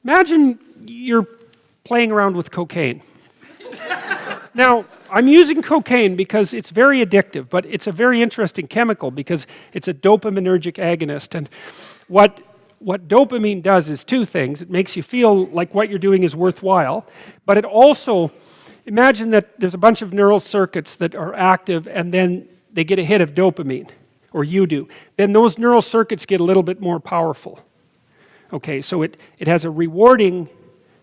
Imagine you're playing around with cocaine. Now, I'm using cocaine because it's very addictive, but it's a very interesting chemical because it's a dopaminergic agonist. And what dopamine does is two things. It makes you feel like what you're doing is worthwhile, but it also, imagine that there's a bunch of neural circuits that are active and then they get a hit of dopamine, or you do. Then those neural circuits get a little bit more powerful. Okay, so it has a rewarding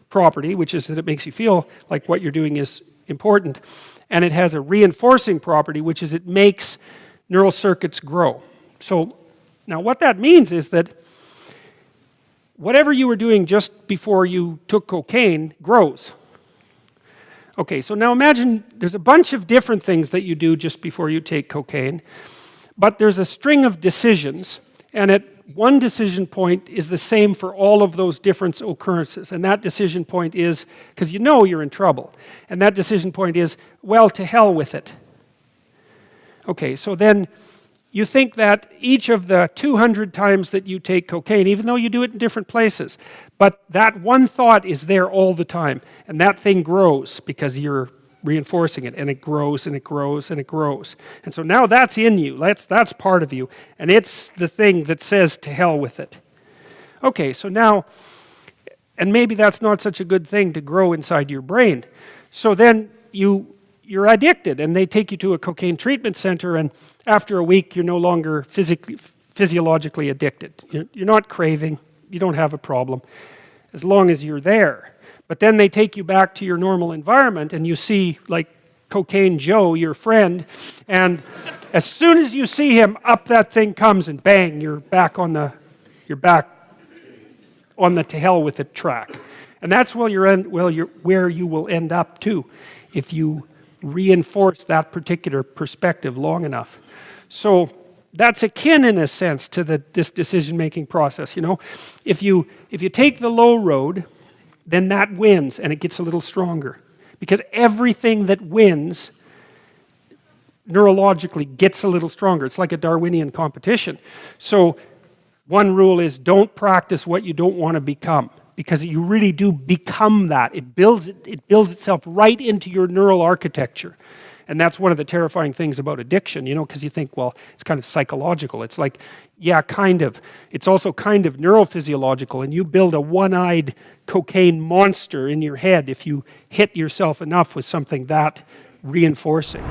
property, which is that it makes you feel like what you're doing is important, and it has a reinforcing property, which is it makes neural circuits grow. So now what that means is that whatever you were doing just before you took cocaine grows. Okay, so now imagine there's a bunch of different things that you do just before you take cocaine, but there's a string of decisions, and at one decision point is the same for all of those different occurrences. And that decision point is, because you know you're in trouble, and that decision point is, well, to hell with it. Okay, so then you think that each of the 200 times that you take cocaine, even though you do it in different places, but that one thought is there all the time, and that thing grows because you're reinforcing it, and it grows and it grows and it grows. And so now that's in you, that's part of you, and it's the thing that says to hell with it. Okay, so now, and maybe that's not such a good thing to grow inside your brain. So then you're addicted, and they take you to a cocaine treatment center, and after a week you're no longer physiologically addicted. You're not craving, you don't have a problem, as long as you're there. But then they take you back to your normal environment and you see like Cocaine Joe, your friend, and as soon as you see him, up that thing comes and bang, you're back on the to hell with it track. And that's where you will end up too, if you reinforce that particular perspective long enough. So that's akin in a sense to this decision-making process. You know, if you take the low road, then that wins, and it gets a little stronger. Because everything that wins neurologically gets a little stronger. It's like a Darwinian competition. So one rule is don't practice what you don't want to become, because you really do become that. It builds itself right into your neural architecture. And that's one of the terrifying things about addiction, you know, because you think, well, it's kind of psychological. It's like, yeah, kind of. It's also kind of neurophysiological, and you build a one-eyed cocaine monster in your head if you hit yourself enough with something that reinforcing.